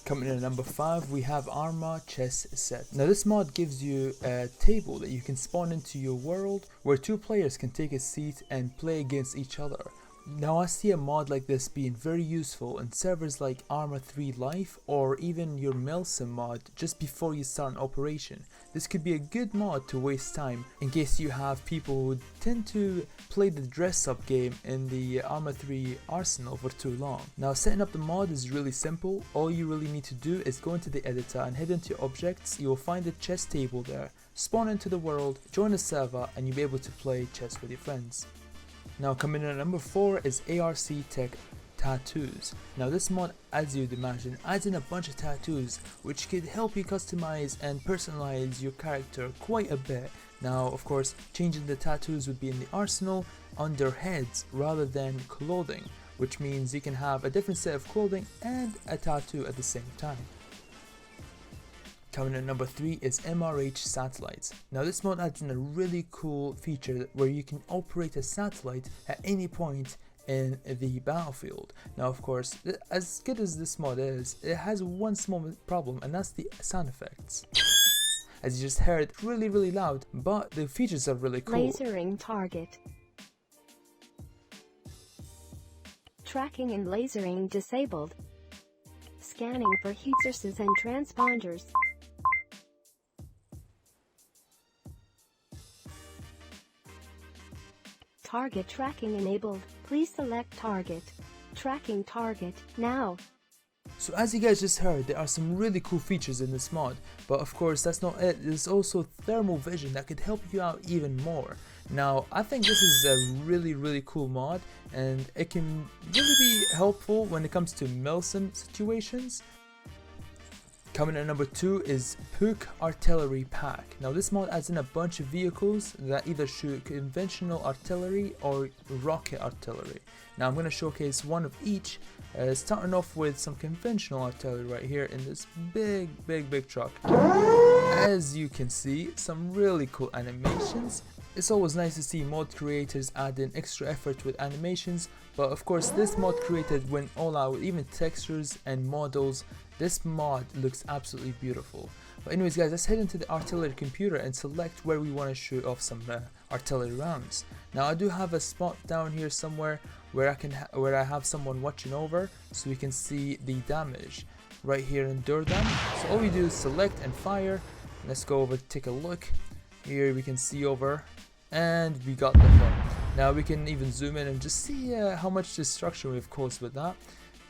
Coming in at number 5, we have Arma chess set. Now this mod gives you a table that you can spawn into your world where 2 players can take a seat and play against each other. Now I see a mod like this being very useful in servers like Arma 3 Life or even your Milsim mod just before you start an operation. This could be a good mod to waste time in case you have people who tend to play the dress up game in the Arma 3 arsenal for too long. Now setting up the mod is really simple. All you really need to do is go into the editor and head into objects. You will find the chess table there, spawn into the world, join a server, and you'll be able to play chess with your friends. Now coming in at number 4 is ARC Tech tattoos. Now this mod, as you'd imagine, adds in a bunch of tattoos which could help you customize and personalize your character quite a bit. Now of course changing the tattoos would be in the arsenal on their heads rather than clothing, which means you can have a different set of clothing and a tattoo at the same time. Coming in at number 3 is MRH satellites. Now this mod adds in a really cool feature where you can operate a satellite at any point in the battlefield. Now of course, as good as this mod is, it has one small problem, and that's the sound effects. As you just heard, really loud, but the features are really cool. Lasering target. Tracking and lasering disabled. Scanning for heat sources and transponders. Target tracking enabled. Please select target. Tracking target now. So as you guys just heard, there are some really cool features in this mod, but of course that's not it. There's also thermal vision that could help you out even more. Now I think this is a really cool mod, and it can really be helpful when it comes to Milsim situations. Coming at number 2 is Puck Artillery Pack. Now this mod adds in a bunch of vehicles that either shoot conventional artillery or rocket artillery. Now I'm going to showcase one of each, starting off with some conventional artillery right here in this big truck. As you can see, some really cool animations. It's always nice to see mod creators add in extra effort with animations, but of course this mod created went all out with even textures and models. This mod looks absolutely beautiful. But anyways guys, let's head into the artillery computer and select where we want to shoot off some artillery rounds. Now I do have a spot down here somewhere where I have someone watching over, so we can see the damage right here in Durdan. So all we do is select and fire. Let's go over, take a look. Here we can see over, and we got the hit. Now we can even zoom in and just see how much destruction we've caused with that.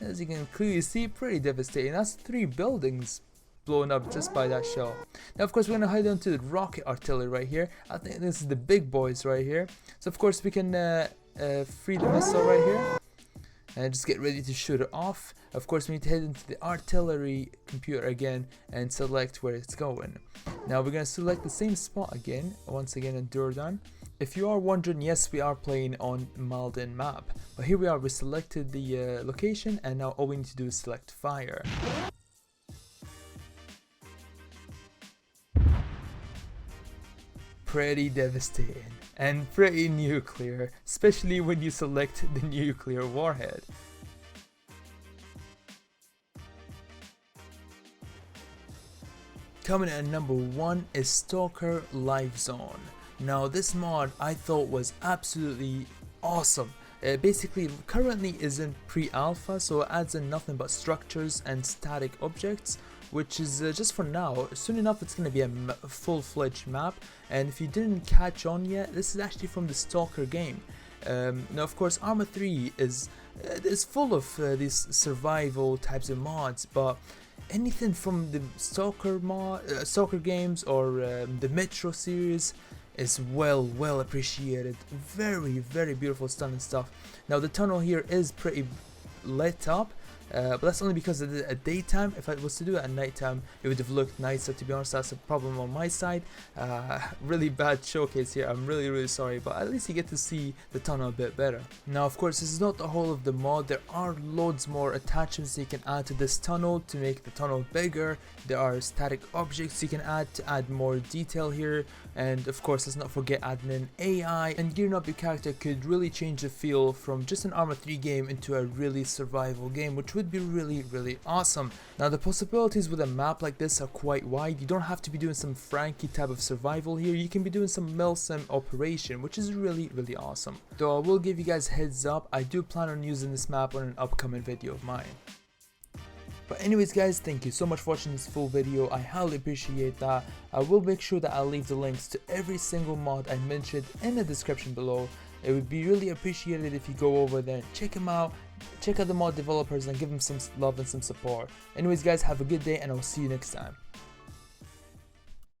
As you can clearly see, pretty devastating. That's 3 buildings blown up just by that shell. Now of course we're gonna head on to the rocket artillery right here. I think this is the big boys right here. So of course we can free the missile right here and just get ready to shoot it off. Of course we need to head into the artillery computer again and select where it's going. Now we're gonna select the same spot again, once again in Durdan. If you are wondering, yes, we are playing on Malden map, but here we are, we selected the location, and now all we need to do is select fire. Pretty devastating and pretty nuclear, especially when you select the nuclear warhead. Coming in at number 1 is Stalker Live Zone. Now this mod I thought was absolutely awesome. Basically currently is in pre-alpha, so it adds in nothing but structures and static objects, which is just for now. Soon enough it's going to be a full-fledged map, and if you didn't catch on yet, this is actually from the Stalker game. Now of course Arma 3 is full of these survival types of mods, but anything from the Stalker games or the Metro series is well appreciated. Very beautiful, stunning stuff. Now the tunnel here is pretty lit up, but that's only because of the daytime. If I was to do it at nighttime, it would have looked nicer. To be honest, that's a problem on my side. Really bad showcase here. I'm really sorry, but at least you get to see the tunnel a bit better. Now of course this is not the whole of the mod. There are loads more attachments you can add to this tunnel to make the tunnel bigger. There are static objects you can add to add more detail here, and of course let's not forget adding in AI, and gearing up your character could really change the feel from just an Arma 3 game into a really survival game, which would be really awesome. Now the possibilities with a map like this are quite wide. You don't have to be doing some Frankie type of survival here. You can be doing some milsim operation, which is really awesome. Though I will give you guys heads up, I do plan on using this map on an upcoming video of mine. But anyways guys, thank you so much for watching this full video. I highly appreciate that. I will make sure that I'll leave the links to every single mod I mentioned in the description below. It would be really appreciated if you go over there, check them out, check out the mod developers and give them some love and some support. Anyways guys, have a good day and I'll see you next time.